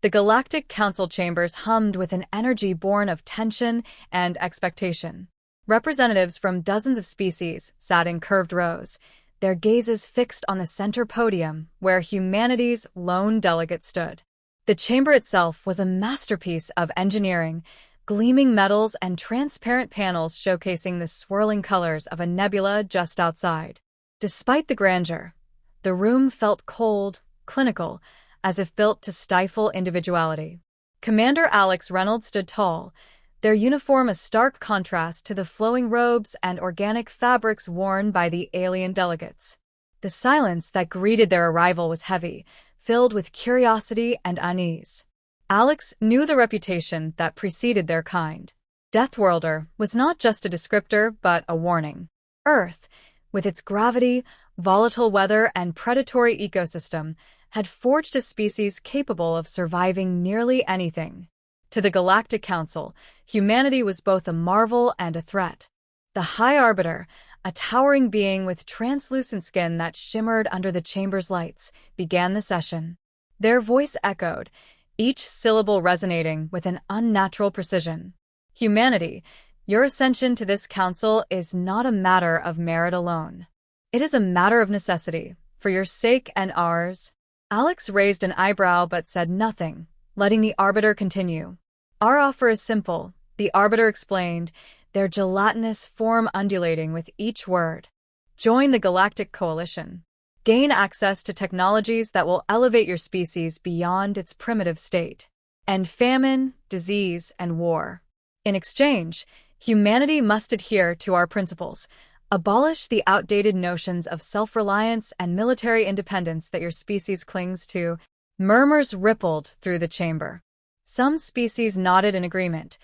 The Galactic Council chambers hummed with an energy born of tension and expectation. Representatives from dozens of species sat in curved rows, their gazes fixed on the center podium where humanity's lone delegate stood. The chamber itself was a masterpiece of engineering, gleaming metals and transparent panels showcasing the swirling colors of a nebula just outside. Despite the grandeur, the room felt cold, clinical, as if built to stifle individuality. Commander Alex Reynolds stood tall, their uniform a stark contrast to the flowing robes and organic fabrics worn by the alien delegates. The silence that greeted their arrival was heavy, filled with curiosity and unease. Alex knew the reputation that preceded their kind. Deathworlder was not just a descriptor, but a warning. Earth, with its gravity, volatile weather, and predatory ecosystem, had forged a species capable of surviving nearly anything. To the Galactic Council, humanity was both a marvel and a threat. The High Arbiter, a towering being with translucent skin that shimmered under the chamber's lights, began the session. Their voice echoed, each syllable resonating with an unnatural precision. Humanity, your ascension to this council is not a matter of merit alone. It is a matter of necessity, for your sake and ours. Alex raised an eyebrow but said nothing, letting the Arbiter continue. Our offer is simple, the Arbiter explained, their gelatinous form undulating with each word. Join the Galactic Coalition. Gain access to technologies that will elevate your species beyond its primitive state. End famine, disease, and war. In exchange, humanity must adhere to our principles. Abolish the outdated notions of self-reliance and military independence that your species clings to. Murmurs rippled through the chamber. Some species nodded in agreement.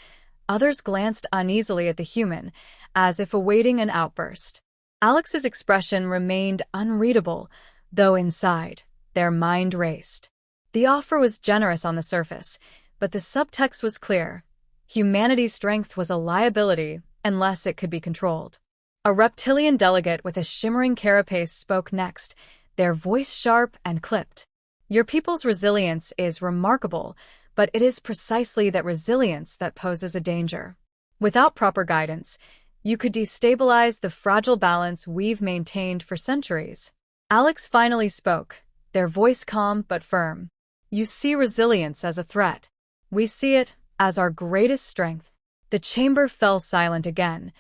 Others glanced uneasily at the human, as if awaiting an outburst. Alex's expression remained unreadable, though inside, their mind raced. The offer was generous on the surface, but the subtext was clear. Humanity's strength was a liability unless it could be controlled. A reptilian delegate with a shimmering carapace spoke next, their voice sharp and clipped. Your people's resilience is remarkable, but it is precisely that resilience that poses a danger. Without proper guidance, you could destabilize the fragile balance we've maintained for centuries. Alex finally spoke, their voice calm but firm. You see resilience as a threat. We see it as our greatest strength. The chamber fell silent again,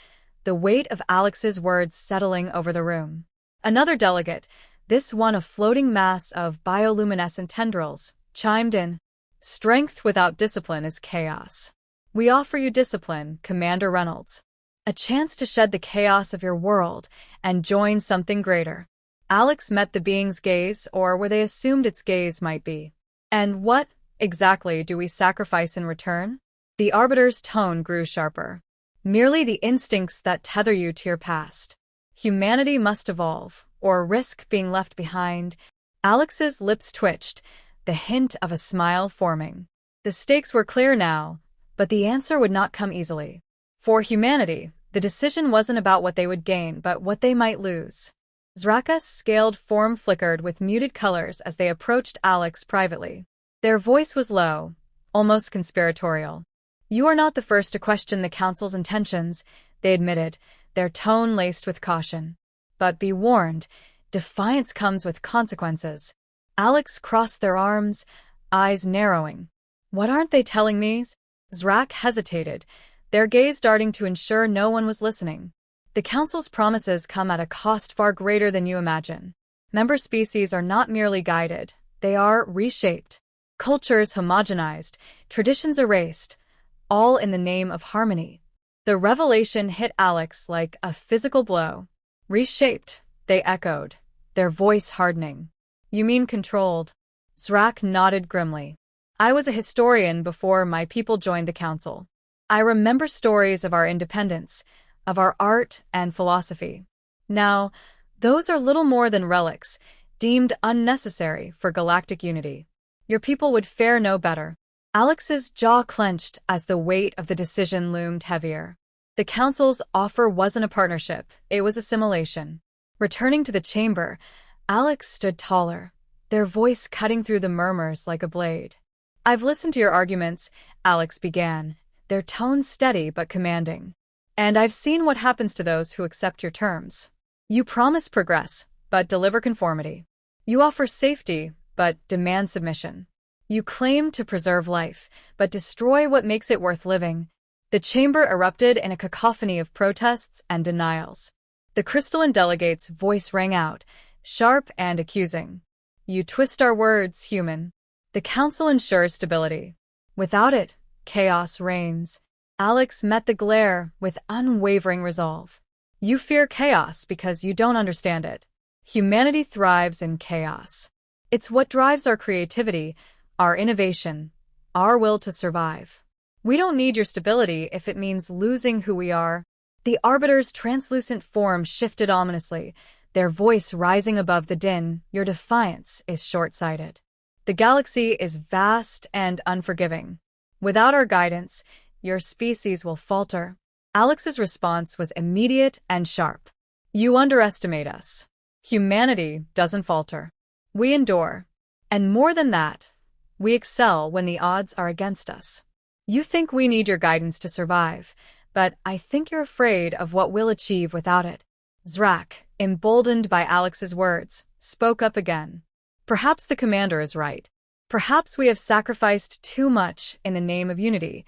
the weight of Alex's words settling over the room. Another delegate, this one a floating mass of bioluminescent tendrils, chimed in. Strength without discipline is chaos. We offer you discipline, Commander Reynolds. A chance to shed the chaos of your world and join something greater. Alex met the being's gaze, or where they assumed its gaze might be. And what, exactly, do we sacrifice in return? The Arbiter's tone grew sharper. Merely the instincts that tether you to your past. Humanity must evolve, or risk being left behind. Alex's lips twitched, the hint of a smile forming. The stakes were clear now, but the answer would not come easily. For humanity, the decision wasn't about what they would gain, but what they might lose. Zraka's scaled form flickered with muted colors as they approached Alex privately. Their voice was low, almost conspiratorial. You are not the first to question the Council's intentions, they admitted, their tone laced with caution. But be warned, defiance comes with consequences. Alex crossed their arms, eyes narrowing. What aren't they telling me? Zrak hesitated, their gaze darting to ensure no one was listening. The Council's promises come at a cost far greater than you imagine. Member species are not merely guided, they are reshaped. Cultures homogenized, traditions erased, all in the name of harmony. The revelation hit Alex like a physical blow. Reshaped, they echoed, their voice hardening. You mean controlled? Zrak nodded grimly. I was a historian before my people joined the Council. I remember stories of our independence, of our art and philosophy. Now, those are little more than relics, deemed unnecessary for galactic unity. Your people would fare no better. Alex's jaw clenched as the weight of the decision loomed heavier. The Council's offer wasn't a partnership, it was assimilation. Returning to the chamber, Alex stood taller, their voice cutting through the murmurs like a blade. I've listened to your arguments, Alex began, their tone steady but commanding. And I've seen what happens to those who accept your terms. You promise progress, but deliver conformity. You offer safety, but demand submission. You claim to preserve life, but destroy what makes it worth living. The chamber erupted in a cacophony of protests and denials. The crystalline delegate's voice rang out, sharp and accusing. You twist our words, human. The council ensures stability. Without it, chaos reigns. Alex met the glare with unwavering resolve. You fear chaos because you don't understand it. Humanity thrives in chaos. It's what drives our creativity, our innovation, our will to survive. We don't need your stability if it means losing who we are. The Arbiter's translucent form shifted ominously, their voice rising above the din. Your defiance is short-sighted. The galaxy is vast and unforgiving. Without our guidance, your species will falter. Alex's response was immediate and sharp. You underestimate us. Humanity doesn't falter. We endure. And more than that, we excel when the odds are against us. You think we need your guidance to survive, but I think you're afraid of what we'll achieve without it. Zrak, emboldened by Alex's words, spoke up again. Perhaps the commander is right. Perhaps we have sacrificed too much in the name of unity.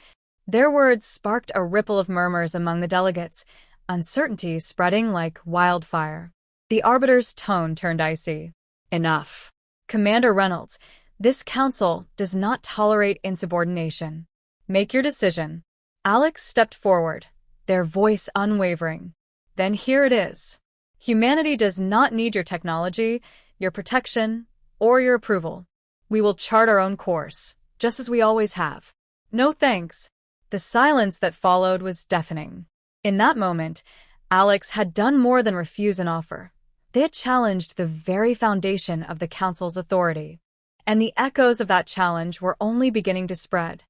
Their words sparked a ripple of murmurs among the delegates, uncertainty spreading like wildfire. The Arbiter's tone turned icy. Enough. Commander Reynolds, this council does not tolerate insubordination. Make your decision. Alex stepped forward, their voice unwavering. Then here it is. Humanity does not need your technology, your protection, or your approval. We will chart our own course, just as we always have. No thanks. The silence that followed was deafening. In that moment, Alex had done more than refuse an offer. They had challenged the very foundation of the council's authority. And the echoes of that challenge were only beginning to spread.